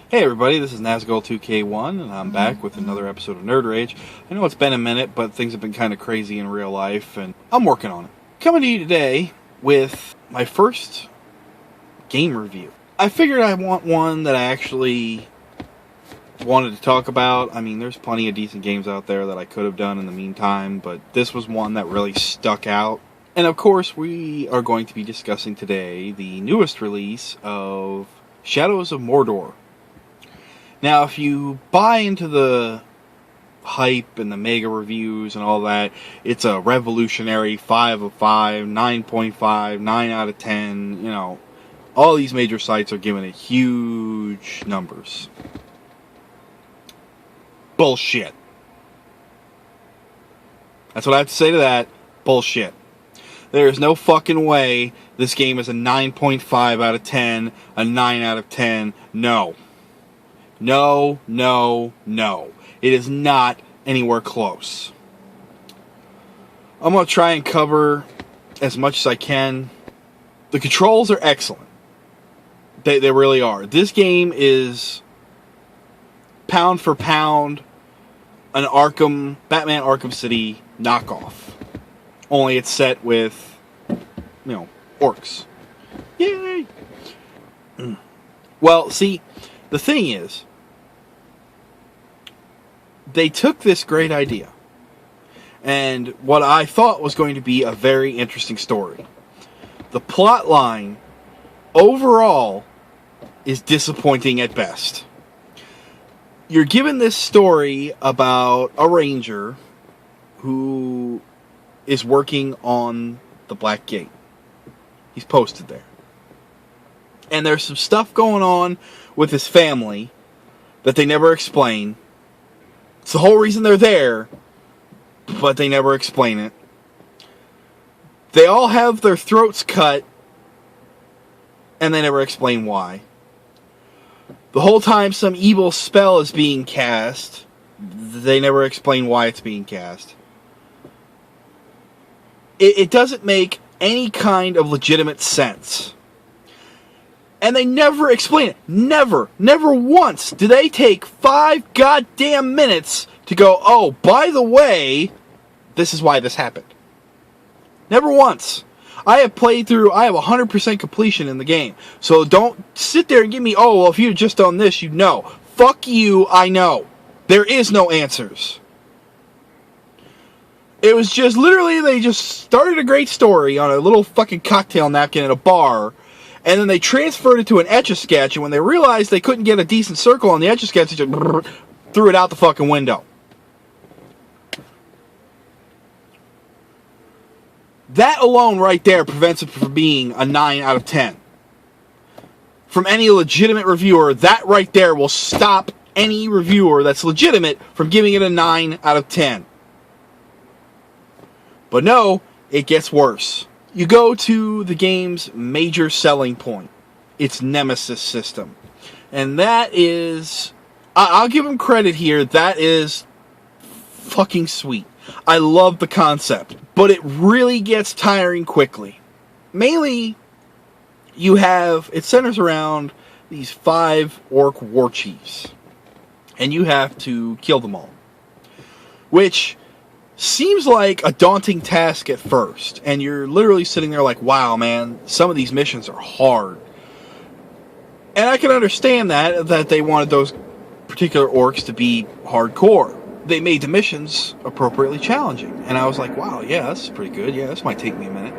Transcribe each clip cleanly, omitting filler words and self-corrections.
Hey everybody, this is Nazgul2K1, and I'm back with another episode of Nerd Rage. I know it's been a minute, but things have been kind of crazy in real life, and I'm working on it. Coming to you today with my first game review. I figured I want one that I actually wanted to talk about. I mean, there's plenty of decent games out there that I could have done in the meantime, but this was one that really stuck out. And of course, we are going to be discussing today the newest release of Shadows of Mordor. Now, if you buy into the hype and the mega reviews and all that, it's a revolutionary 5 of 5, 9.5, 9 out of 10, you know, all these major sites are giving it huge numbers. Bullshit. That's what I have to say to that. Bullshit. There is no fucking way this game is a 9.5 out of 10, a 9 out of 10. No. No, no, no. It is not anywhere close. I'm going to try and cover as much as I can. The controls are excellent. They really are. This game is pound for pound an Batman Arkham City knockoff. Only it's set with, orcs. Yay! Well, see, the thing is, they took this great idea and what I thought was going to be a very interesting story. The plot line overall is disappointing at best. You're given this story about a ranger who is working on the Black Gate. He's posted there. And there's some stuff going on with his family that they never explain. It's the whole reason they're there, but they never explain it. They all have their throats cut, and they never explain why. The whole time some evil spell is being cast, they never explain why it's being cast. It doesn't make any kind of legitimate sense. And they never explain it. Never once do they take 5 goddamn minutes to go, oh, by the way, this is why this happened. Never once. I have 100% completion in the game. So don't sit there and give me, oh, well, if you had just done this, you'd know. Fuck you, I know. There is no answers. It was just, literally, they just started a great story on a little fucking cocktail napkin at a bar, and then they transferred it to an Etch-a-Sketch, and when they realized they couldn't get a decent circle on the Etch-a-Sketch, they just threw it out the fucking window. That alone right there prevents it from being a 9 out of 10. From any legitimate reviewer, that right there will stop any reviewer that's legitimate from giving it a 9 out of 10. But no, it gets worse. You go to the game's major selling point, its Nemesis system. And that is, I'll give them credit here, that is fucking sweet. I love the concept, but it really gets tiring quickly. Mainly, it centers around these 5 orc war chiefs. And you have to kill them all. Which seems like a daunting task at first, and you're literally sitting there like, wow, man, some of these missions are hard. And I can understand that they wanted those particular orcs to be hardcore. They made the missions appropriately challenging, and I was like, wow, yeah, this is pretty good. Yeah, this might take me a minute.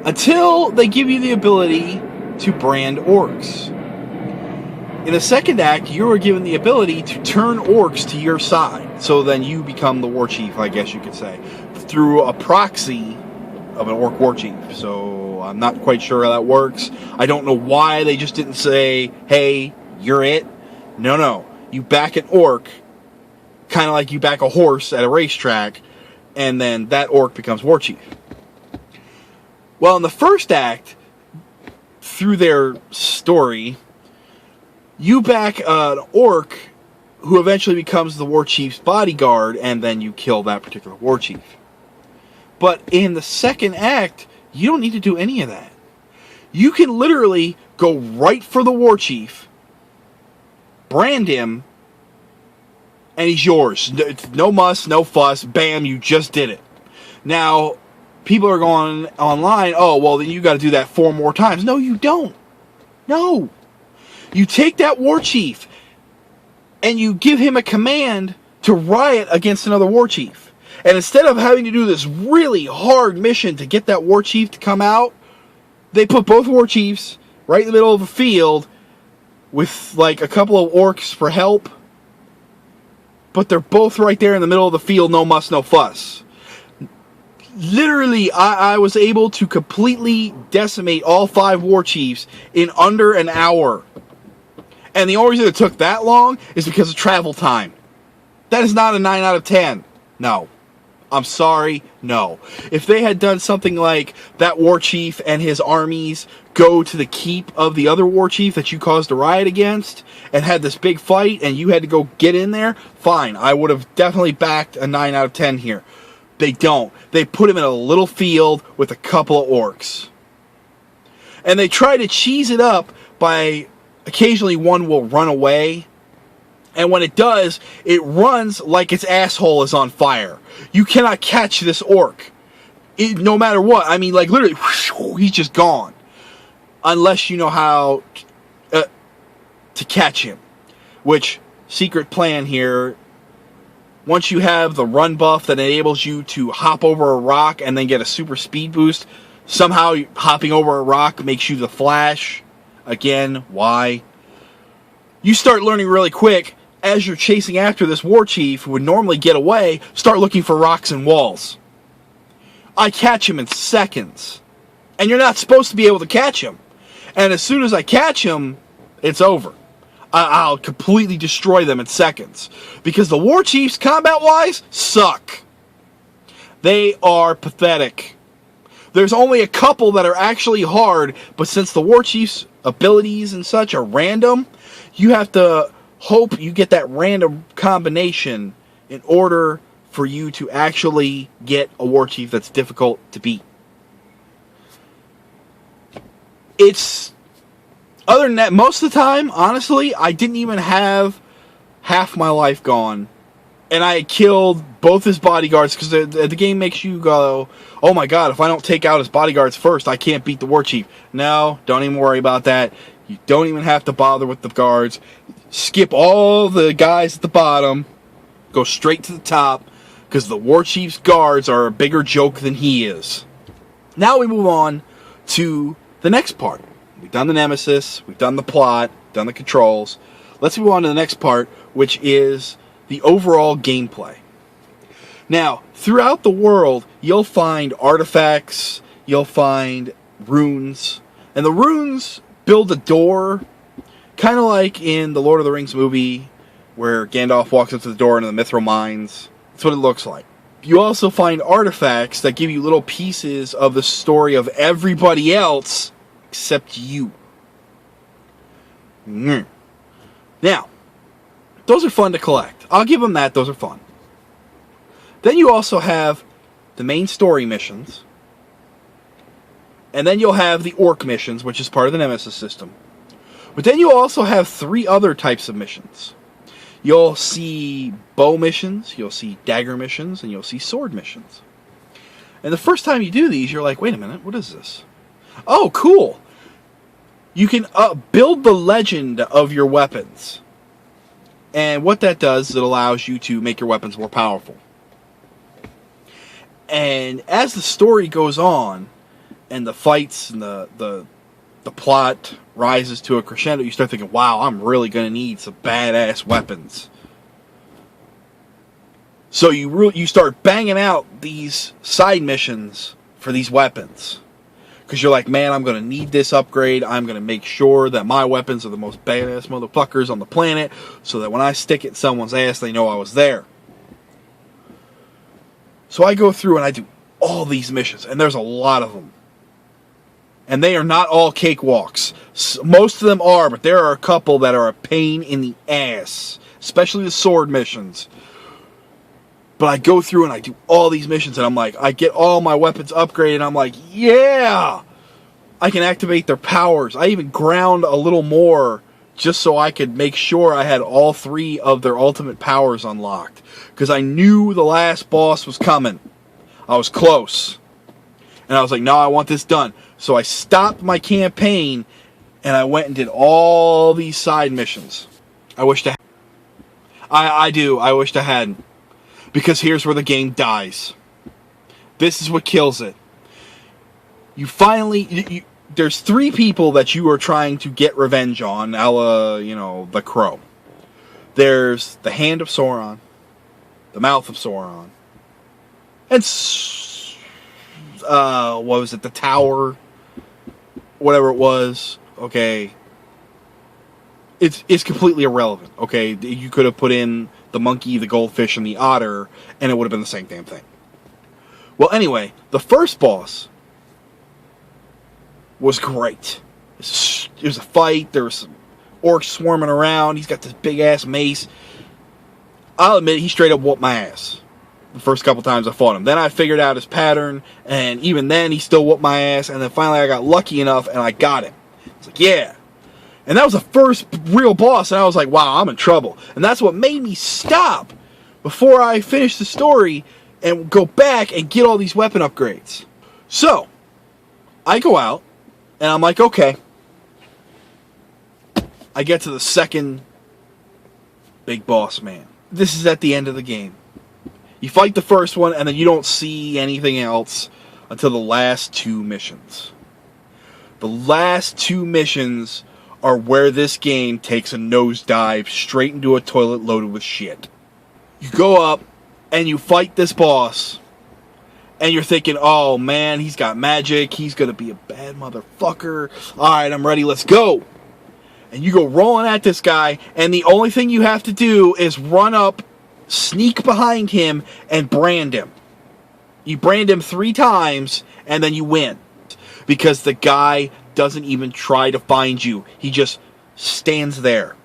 Until they give you the ability to brand orcs. In the second act, you are given the ability to turn orcs to your side. So then you become the war chief, I guess you could say, through a proxy of an orc war chief. So I'm not quite sure how that works. I don't know why they just didn't say, hey, you're it. No. You back an orc, kind of like you back a horse at a racetrack, and then that orc becomes war chief. Well, in the first act, through their story, you back an orc who eventually becomes the war chief's bodyguard, and then you kill that particular war chief. But in the second act, you don't need to do any of that. You can literally go right for the war chief, brand him, and he's yours. No muss, no fuss. Bam, you just did it. Now, people are going online, oh, well, then you got to do that 4 more times. No, you don't. No. You take that war chief, and you give him a command to riot against another war chief. And instead of having to do this really hard mission to get that war chief to come out, they put both war chiefs right in the middle of the field with like a couple of orcs for help. But they're both right there in the middle of the field, no muss, no fuss. Literally, I was able to completely decimate all 5 war chiefs in under an hour. And the only reason it took that long is because of travel time. That is not a 9 out of 10. No. I'm sorry, no. If they had done something like that war chief and his armies go to the keep of the other war chief that you caused a riot against and had this big fight and you had to go get in there, fine. I would have definitely backed a 9 out of 10 here. They don't. They put him in a little field with a couple of orcs. And they try to cheese it up by occasionally one will run away. And when it does, it runs like its asshole is on fire. You cannot catch this orc. No matter what. I mean, like, literally, whoosh, he's just gone. Unless you know how to catch him. Which, secret plan here, once you have the run buff that enables you to hop over a rock and then get a super speed boost, somehow hopping over a rock makes you the Flash. Again, why? You start learning really quick. As you're chasing after this war chief who would normally get away, start looking for rocks and walls. I catch him in seconds. And you're not supposed to be able to catch him. And as soon as I catch him, it's over. I'll completely destroy them in seconds. Because the war chiefs, combat-wise, suck. They are pathetic. There's only a couple that are actually hard, but since the war chief's abilities and such are random, you have to hope you get that random combination in order for you to actually get a war chief that's difficult to beat. It's, other than that, most of the time, honestly, I didn't even have half my life gone. And I had killed both his bodyguards, because the game makes you go, oh my god, if I don't take out his bodyguards first, I can't beat the war chief. No, don't even worry about that. You don't even have to bother with the guards. Skip all the guys at the bottom. Go straight to the top. Because the war chief's guards are a bigger joke than he is. Now we move on to the next part. We've done the nemesis. We've done the plot. Done the controls. Let's move on to the next part, which is the overall gameplay. Now, throughout the world, you'll find artifacts. You'll find runes. And the runes build a door, kind of like in the Lord of the Rings movie, where Gandalf walks up to the door into the Mithril Mines. That's what it looks like. You also find artifacts that give you little pieces of the story of everybody else, except you. Now, those are fun to collect. I'll give them that, those are fun. Then you also have the main story missions. And then you'll have the orc missions, which is part of the Nemesis system. But then you'll also have 3 other types of missions. You'll see bow missions, you'll see dagger missions, and you'll see sword missions. And the first time you do these, you're like, wait a minute, what is this? Oh, cool! You can build the legend of your weapons. And what that does is it allows you to make your weapons more powerful. And as the story goes on, and the fights and the plot rises to a crescendo, you start thinking, wow, I'm really going to need some badass weapons. So you start banging out these side missions for these weapons. Because you're like, man, I'm going to need this upgrade. I'm going to make sure that my weapons are the most badass motherfuckers on the planet, so that when I stick it in someone's ass, they know I was there. So I go through and I do all these missions, and there's a lot of them. And they are not all cakewalks. Most of them are, but there are a couple that are a pain in the ass. Especially the sword missions. But I go through and I do all these missions, and I'm like, I get all my weapons upgraded, and I'm like, yeah! I can activate their powers. I even ground a little more just so I could make sure I had all 3 of their ultimate powers unlocked. Because I knew the last boss was coming. I was close. And I was like, no, I want this done. So I stopped my campaign, and I went and did all these side missions. I wished I do. I wished I hadn't. Because here's where the game dies. This is what kills it. You finally... there's 3 people that you are trying to get revenge on, a la, the Crow. There's the Hand of Sauron, the Mouth of Sauron, and what was it, the Tower, whatever it was. Okay, it's completely irrelevant. Okay, you could have put in the monkey, the goldfish, and the otter, and it would have been the same damn thing. Well, anyway, the first boss was great. It was a fight. There was some orcs swarming around. He's got this big ass mace. I'll admit, he straight up whooped my ass the first couple times I fought him. Then I figured out his pattern, and even then he still whooped my ass. And then finally I got lucky enough, and I got him. It's like, yeah. And that was the first real boss, and I was like, wow, I'm in trouble. And that's what made me stop before I finished the story and go back and get all these weapon upgrades. So, I go out, and I'm like, okay. I get to the second big boss man. This is at the end of the game. You fight the first one, and then you don't see anything else until the last 2 missions. The last 2 missions are where this game takes a nosedive straight into a toilet loaded with shit. You go up, and you fight this boss, and you're thinking, oh man, he's got magic, he's gonna be a bad motherfucker. Alright, I'm ready, let's go. And you go rolling at this guy, and the only thing you have to do is run up, sneak behind him, and brand him. You brand him 3 times, and then you win. Because the guy doesn't even try to find you. He just stands there.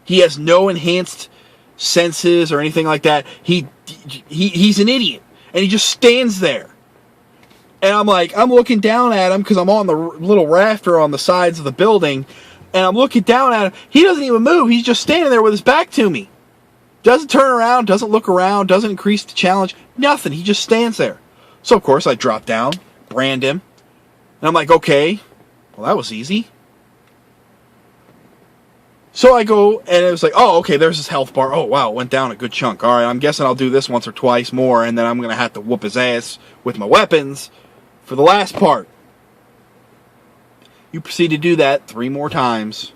He has no enhanced senses or anything like that. He's an idiot. And he just stands there. And I'm looking down at him because I'm on the little rafter on the sides of the building. And I'm looking down at him. He doesn't even move. He's just standing there with his back to me. Doesn't turn around, doesn't look around, doesn't increase the challenge. Nothing. He just stands there. So, of course, I drop down, brand him. And I'm like, okay, well, that was easy. So I go, and it was like, oh, okay, there's his health bar. Oh, wow, it went down a good chunk. All right, I'm guessing I'll do this once or twice more, and then I'm going to have to whoop his ass with my weapons for the last part. You proceed to do that 3 more times,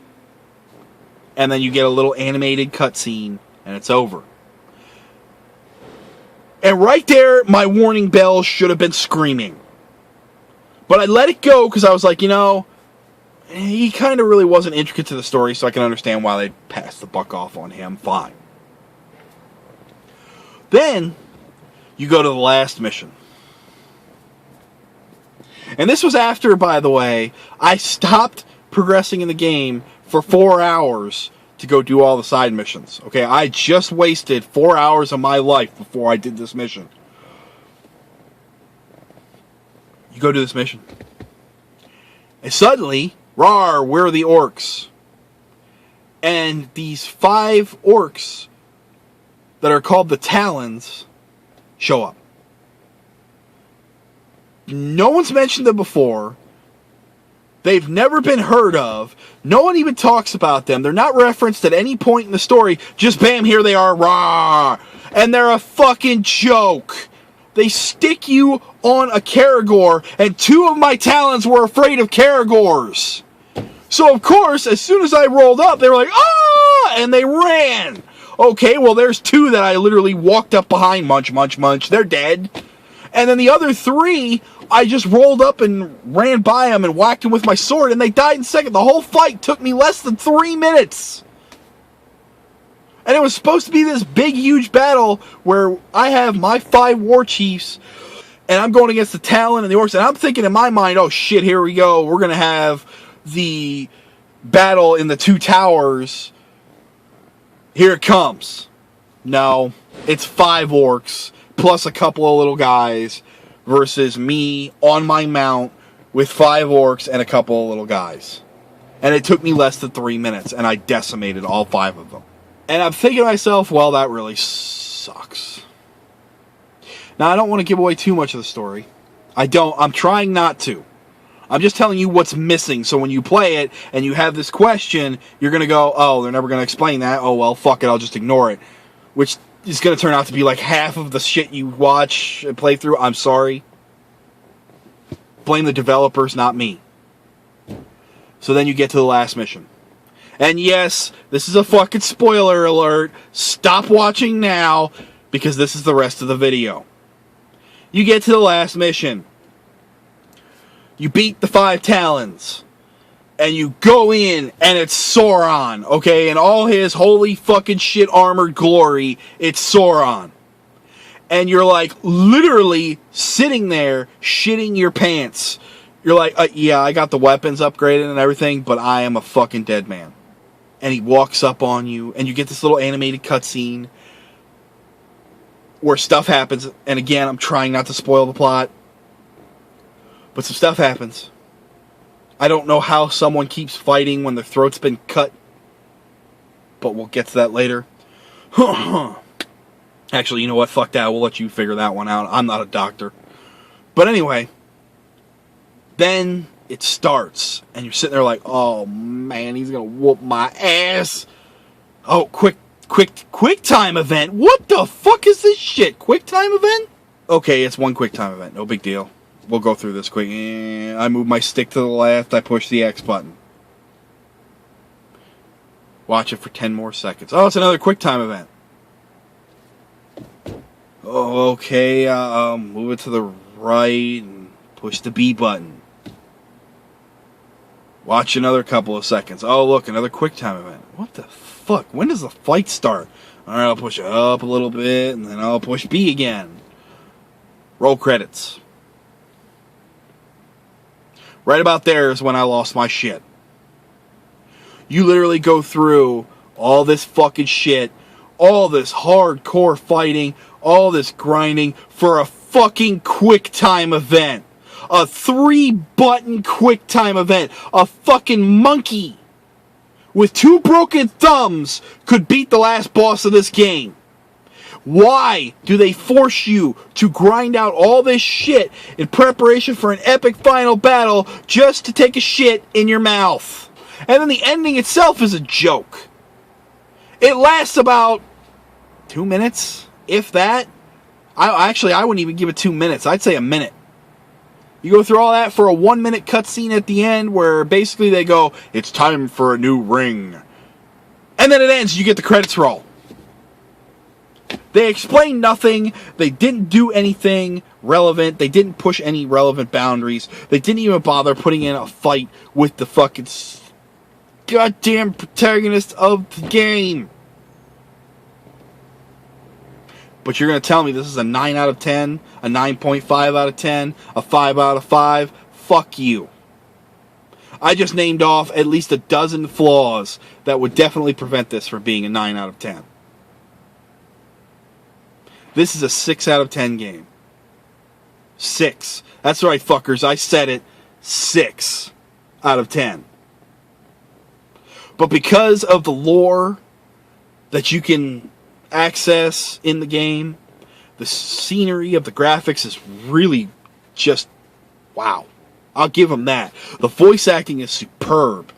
and then you get a little animated cutscene, and it's over. And right there, my warning bell should have been screaming. But I let it go because I was like, he kind of really wasn't intricate to the story, so I can understand why they passed the buck off on him. Fine. Then, you go to the last mission. And this was after, by the way, I stopped progressing in the game for 4 hours to go do all the side missions. Okay, I just wasted 4 hours of my life before I did this mission. You go do this mission. And suddenly, rawr, where are the orcs? And these 5 orcs that are called the Talons show up. No one's mentioned them before. They've never been heard of. No one even talks about them. They're not referenced at any point in the story. Just bam, here they are. Rah! And they're a fucking joke. They stick you on a Caragor, and 2 of my Talons were afraid of Caragors. So, of course, as soon as I rolled up, they were like, ah! And they ran. Okay, well, there's 2 that I literally walked up behind. Munch, munch, munch. They're dead. And then the other 3, I just rolled up and ran by them and whacked them with my sword, and they died in a second. The whole fight took me less than 3 minutes. And it was supposed to be this big, huge battle where I have my 5 war chiefs, and I'm going against the Talon and the orcs, and I'm thinking in my mind, oh shit, here we go. We're going to have the battle in the 2 towers. Here it comes. No, it's 5 orcs plus a couple of little guys versus me on my mount with 5 orcs and a couple of little guys. And it took me less than 3 minutes, and I decimated all 5 of them. And I'm thinking to myself, well, that really sucks. Now, I don't want to give away too much of the story. I'm trying not to. I'm just telling you what's missing, so when you play it, and you have this question, you're going to go, oh, they're never going to explain that. Oh, well, fuck it, I'll just ignore it. Which is going to turn out to be like half of the shit you watch and play through. I'm sorry. Blame the developers, not me. So then you get to the last mission. And yes, this is a fucking spoiler alert. Stop watching now, because this is the rest of the video. You get to the last mission. You beat the 5 Talons. And you go in, and it's Sauron, okay? In all his holy fucking shit armored glory, it's Sauron. And you're like literally sitting there shitting your pants. You're like, yeah, I got the weapons upgraded and everything, but I am a fucking dead man. And he walks up on you, and you get this little animated cutscene where stuff happens. And again, I'm trying not to spoil the plot, but some stuff happens. I don't know how someone keeps fighting when their throat's been cut, but we'll get to that later. Actually, you know what? Fuck that. We'll let you figure that one out. I'm not a doctor. But anyway, then it starts, and you're sitting there like, oh man, he's gonna whoop my ass. Oh, quick time event. What the fuck is this shit? Quick time event? Okay, it's one quick time event. No big deal. We'll go through this quick. I move my stick to the left. I push the X button. Watch it for 10 more seconds. Oh, it's another quick time event. Oh, okay. Move it to the right and push the B button. Watch another couple of seconds. Oh, look, another quick time event. What the fuck? When does the fight start? All right, I'll push it up a little bit, and then I'll push B again. Roll credits. Right about there is when I lost my shit. You literally go through all this fucking shit, all this hardcore fighting, all this grinding for a fucking quick time event. A 3-button quick time event. A fucking monkey with 2 broken thumbs could beat the last boss of this game. Why do they force you to grind out all this shit in preparation for an epic final battle just to take a shit in your mouth? And then the ending itself is a joke. It lasts about 2 minutes, if that. I wouldn't even give it 2 minutes. I'd say a minute. You go through all that for a 1-minute cutscene at the end where basically they go, it's time for a new ring. And then it ends, you get the credits roll. They explained nothing. They didn't do anything relevant. They didn't push any relevant boundaries. They didn't even bother putting in a fight with the fucking goddamn protagonist of the game. But you're going to tell me this is a 9 out of 10, a 9.5 out of 10, a 5 out of 5? Fuck you. I just named off at least a dozen flaws that would definitely prevent this from being a 9 out of 10. This is a 6 out of 10 game. 6. That's right, fuckers. I said it. 6 out of 10. But because of the lore that you can access in the game, the scenery of the graphics is really just wow. I'll give them that. The voice acting is superb.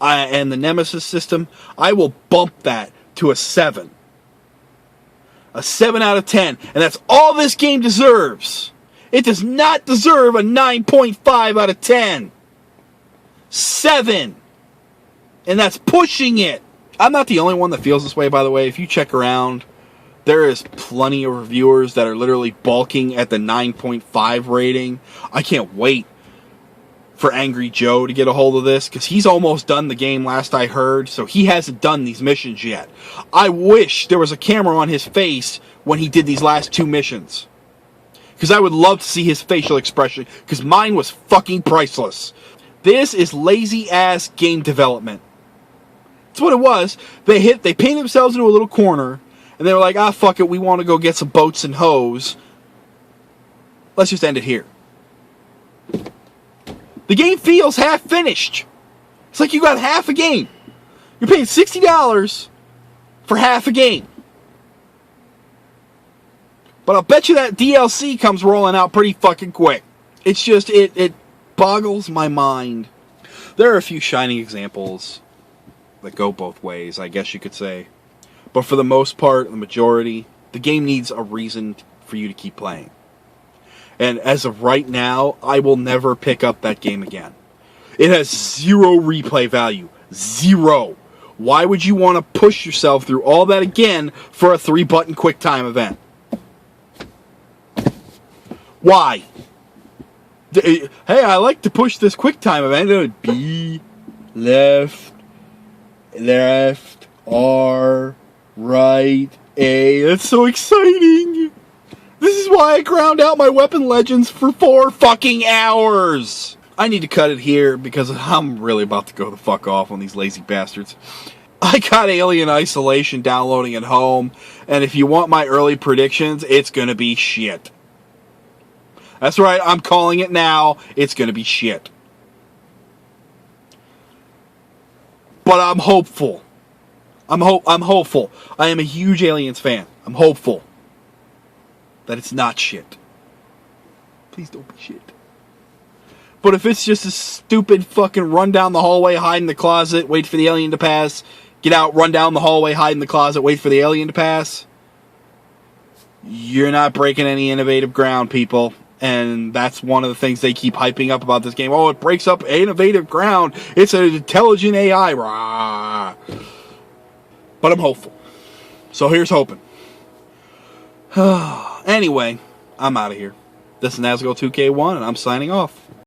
And the Nemesis system, I will bump that to a 7. A 7 out of 10. And that's all this game deserves. It does not deserve a 9.5 out of 10. 7. And that's pushing it. I'm not the only one that feels this way, by the way. If you check around, there is plenty of reviewers that are literally balking at the 9.5 rating. I can't wait for Angry Joe to get a hold of this, because he's almost done the game last I heard, so he hasn't done these missions yet. I wish there was a camera on his face when he did these last 2 missions, because I would love to see his facial expression, because mine was fucking priceless. This is lazy-ass game development. That's what it was. They painted themselves into a little corner, and they were like, fuck it, we want to go get some boats and hoes. Let's just end it here. The game feels half finished. It's like you got half a game. You're paying $60 for half a game. But I'll bet you that DLC comes rolling out pretty fucking quick. It's just, it boggles my mind. There are a few shining examples that go both ways, I guess you could say. But for the most part, the majority, the game needs a reason for you to keep playing. And as of right now, I will never pick up that game again. It has zero replay value. Zero. Why would you want to push yourself through all that again for a 3-button QuickTime event? Why? Hey, I like to push this QuickTime event. It would B, left, R, right, A. That's so exciting. This is why I ground out my Weapon Legends for 4 fucking hours. I need to cut it here because I'm really about to go the fuck off on these lazy bastards. I got Alien Isolation downloading at home, and if you want my early predictions, it's gonna be shit. That's right, I'm calling it now. It's gonna be shit. But I'm hopeful. I'm hopeful. I am a huge Aliens fan. I'm hopeful that it's not shit. Please don't be shit. But if it's just a stupid fucking run down the hallway, hide in the closet, wait for the alien to pass, get out, run down the hallway, hide in the closet, wait for the alien to pass, you're not breaking any innovative ground, people. And that's one of the things they keep hyping up about this game. Oh, it breaks up innovative ground. It's an intelligent AI. Rah. But I'm hopeful. So here's hoping. Anyway, I'm out of here. This is Nazgul 2K1, and I'm signing off.